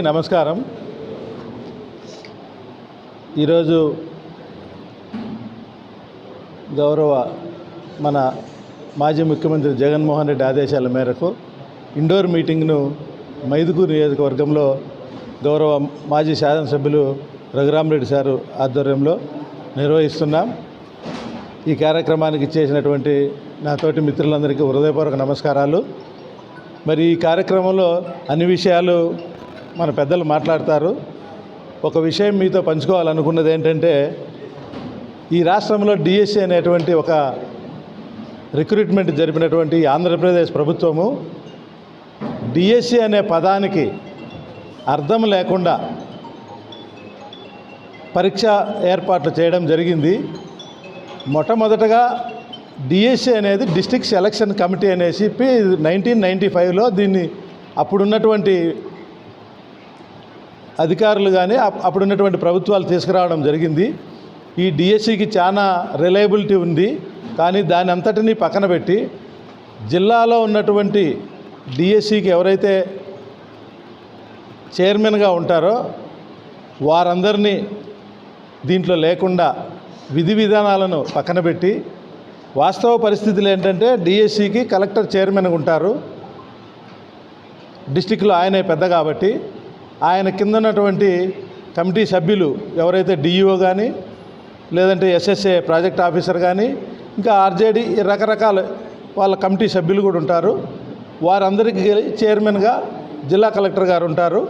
నమస్కారం. ఈరోజు గౌరవ మన మాజీ ముఖ్యమంత్రి జగన్మోహన్ రెడ్డి ఆదేశాల మేరకు ఇండోర్ మీటింగ్ను మైదుకూరు నియోజకవర్గంలో గౌరవ మాజీ శాసనసభ్యులు రఘురామరెడ్డి సారు ఆధ్వర్యంలో నిర్వహిస్తున్నాం. ఈ కార్యక్రమానికి ఇచ్చేసినటువంటి నాతోటి మిత్రులందరికీ హృదయపూర్వక నమస్కారాలు. మరి ఈ కార్యక్రమంలో అన్ని విషయాలు మన పెద్దలు మాట్లాడతారు. ఒక విషయం మీతో పంచుకోవాలనుకున్నది ఏంటంటే, ఈ రాష్ట్రంలో డిఎస్సి అనేటువంటి ఒక రిక్రూట్మెంట్ జరిపినటువంటి ఆంధ్రప్రదేశ్ ప్రభుత్వము డిఎస్సి అనే పదానికి అర్థం లేకుండా పరీక్ష ఏర్పాట్లు చేయడం జరిగింది. మొట్టమొదటగా డిఎస్సి అనేది డిస్ట్రిక్ట్ సెలక్షన్ కమిటీ అనేసి 1995లో దీన్ని అప్పుడున్నటువంటి అధికారులు కానీ అప్పుడున్నటువంటి ప్రభుత్వాలు తీసుకురావడం జరిగింది. ఈ డిఎస్సికి చాలా రిలయబిలిటీ ఉంది. కానీ దాని అంతటినీ పక్కన పెట్టి జిల్లాలో ఉన్నటువంటి డిఎస్సికి ఎవరైతే చైర్మన్గా ఉంటారో వారందరినీ దీంట్లో లేకుండా విధి విధానాలను పక్కన పెట్టి, వాస్తవ పరిస్థితులు ఏంటంటే డిఎస్సికి కలెక్టర్ చైర్మన్గా ఉంటారు. డిస్టిక్లో ఆయనే పెద్ద కాబట్టి ఆయన కింద ఉన్నటువంటి కమిటీ సభ్యులు ఎవరైతే డిఈఓ కానీ, లేదంటే ఎస్ఎస్ఏ ప్రాజెక్ట్ ఆఫీసర్ కానీ, ఇంకా ఆర్జేడి రకరకాల వాళ్ళ కమిటీ సభ్యులు కూడా ఉంటారు. వారందరికీ చైర్మన్గా జిల్లా కలెక్టర్ గారు ఉంటారు.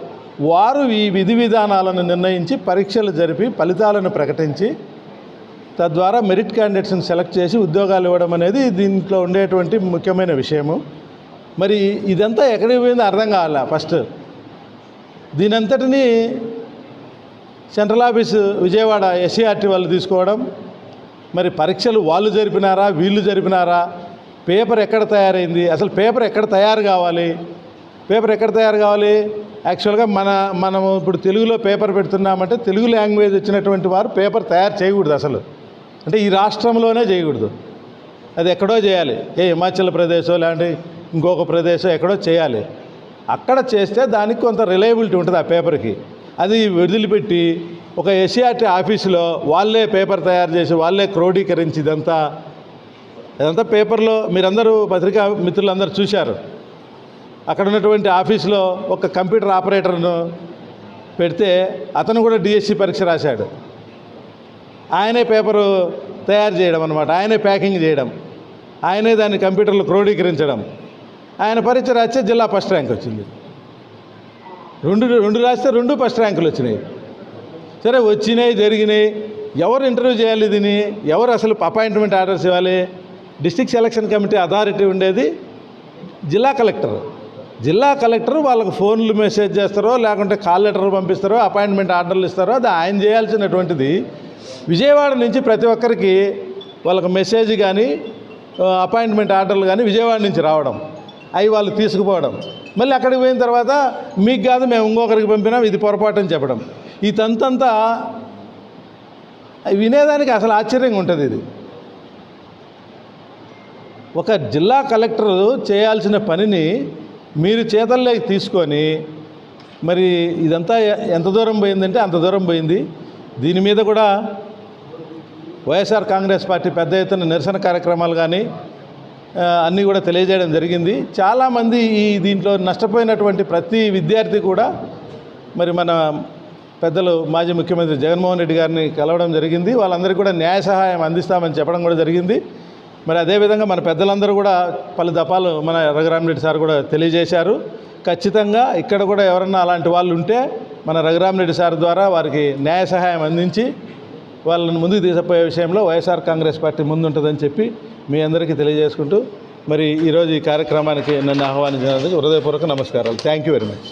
వారు ఈ విధి విధానాలను నిర్ణయించి పరీక్షలు జరిపి ఫలితాలను ప్రకటించి తద్వారా మెరిట్ క్యాండిడేట్స్ని సెలెక్ట్ చేసి ఉద్యోగాలు ఇవ్వడం అనేది దీంట్లో ఉండేటువంటి ముఖ్యమైన విషయము. మరి ఇదంతా ఎక్కడికి పోయిందో అర్థం కావాలా. ఫస్ట్ దీనంతటినీ సెంట్రల్ ఆఫీసు విజయవాడ ఎస్సీఆర్టీ వాళ్ళు తీసుకోవడం, మరి పరీక్షలు వాళ్ళు జరిపినారా వీళ్ళు జరిపినారా, పేపర్ ఎక్కడ తయారైంది, అసలు పేపర్ ఎక్కడ తయారు కావాలి, పేపర్ ఎక్కడ తయారు కావాలి. యాక్చువల్గా మనము ఇప్పుడు తెలుగులో పేపర్ పెడుతున్నామంటే తెలుగు లాంగ్వేజ్ వచ్చినటువంటి వారు పేపర్ తయారు చేయకూడదు. అసలు అంటే ఈ రాష్ట్రంలోనే చేయకూడదు, అది ఎక్కడో చేయాలి. హిమాచల్ ప్రదేశో లేదంటే ఇంకొక ప్రదేశం ఎక్కడో చేయాలి. అక్కడ చేస్తే దానికి కొంత రిలయబిలిటీ ఉంటుంది ఆ పేపర్కి. అది వదిలిపెట్టి ఒక ఎస్సీఆర్టీ ఆఫీసులో వాళ్ళే పేపర్ తయారు చేసి వాళ్ళే క్రోడీకరించి ఇదంతా పేపర్లో మీరందరూ పత్రికా మిత్రులందరూ చూశారు. అక్కడ ఉన్నటువంటి ఆఫీసులో ఒక కంప్యూటర్ ఆపరేటర్ను పెడితే అతను కూడా డిఎస్సి పరీక్ష రాశాడు. ఆయనే పేపరు తయారు చేయడం అన్నమాట, ఆయనే ప్యాకింగ్ చేయడం, ఆయనే దాన్ని కంప్యూటర్లో క్రోడీకరించడం. ఆయన పరీక్ష రాస్తే జిల్లా ఫస్ట్ ర్యాంక్ వచ్చింది. రెండు రాస్తే 2 ఫస్ట్ ర్యాంకులు వచ్చినాయి. సరే వచ్చినాయి, జరిగినాయి. ఎవరు ఇంటర్వ్యూ చేయాలి దీన్ని, ఎవరు అసలు అపాయింట్మెంట్ ఆర్డర్స్ ఇవ్వాలి? డిస్ట్రిక్ట్ సెలక్షన్ కమిటీ అథారిటీ ఉండేది జిల్లా కలెక్టర్. జిల్లా కలెక్టర్ వాళ్ళకు ఫోన్లు మెసేజ్ చేస్తారో లేకుంటే కాల్ లెటర్ పంపిస్తారో అపాయింట్మెంట్ ఆర్డర్లు ఇస్తారో అది ఆయన చేయాల్సినటువంటిది. విజయవాడ నుంచి ప్రతి ఒక్కరికి వాళ్ళకి మెసేజ్ కానీ అపాయింట్మెంట్ ఆర్డర్లు కానీ విజయవాడ నుంచి రావడం, అవి వాళ్ళు తీసుకుపోవడం, మళ్ళీ అక్కడికి పోయిన తర్వాత మీకు కాదు మేము ఇంకొకరికి పంపినాం, ఇది పొరపాటు అని చెప్పడం. ఈ తంతంతా వినేదానికి అసలు ఆశ్చర్యంగా ఉంటుంది. ఇది ఒక జిల్లా కలెక్టర్ చేయాల్సిన పనిని మీరు చేతల్లోకి తీసుకొని మరి ఇదంతా ఎంత దూరం పోయిందంటే అంత దూరం పోయింది. దీని మీద కూడా వైఎస్ఆర్ కాంగ్రెస్ పార్టీ పెద్ద ఎత్తున నిరసన కార్యక్రమాలు కానీ అన్నీ కూడా తెలియజేయడం జరిగింది. చాలామంది ఈ దీంట్లో నష్టపోయినటువంటి ప్రతి విద్యార్థి కూడా మరి మన పెద్దలు మాజీ ముఖ్యమంత్రి జగన్మోహన్ రెడ్డి గారిని కలవడం జరిగింది. వాళ్ళందరికీ కూడా న్యాయ సహాయం అందిస్తామని చెప్పడం కూడా జరిగింది. మరి అదేవిధంగా మన పెద్దలందరూ కూడా పలు దఫాలు మన రఘురామరెడ్డి సార్ కూడా తెలియజేశారు. ఖచ్చితంగా ఇక్కడ కూడా ఎవరన్నా అలాంటి వాళ్ళు ఉంటే మన రఘురామరెడ్డి సార్ ద్వారా వారికి న్యాయ సహాయం అందించి వాళ్ళని ముందుకు తీసుకుపోయే విషయంలో వైఎస్ఆర్ కాంగ్రెస్ పార్టీ ముందుంటుందని చెప్పి మీ అందరికీ తెలియజేసుకుంటూ మరి ఈరోజు ఈ కార్యక్రమానికి నన్ను ఆహ్వానించినందుకు హృదయపూర్వక నమస్కారాలు. Thank you very much.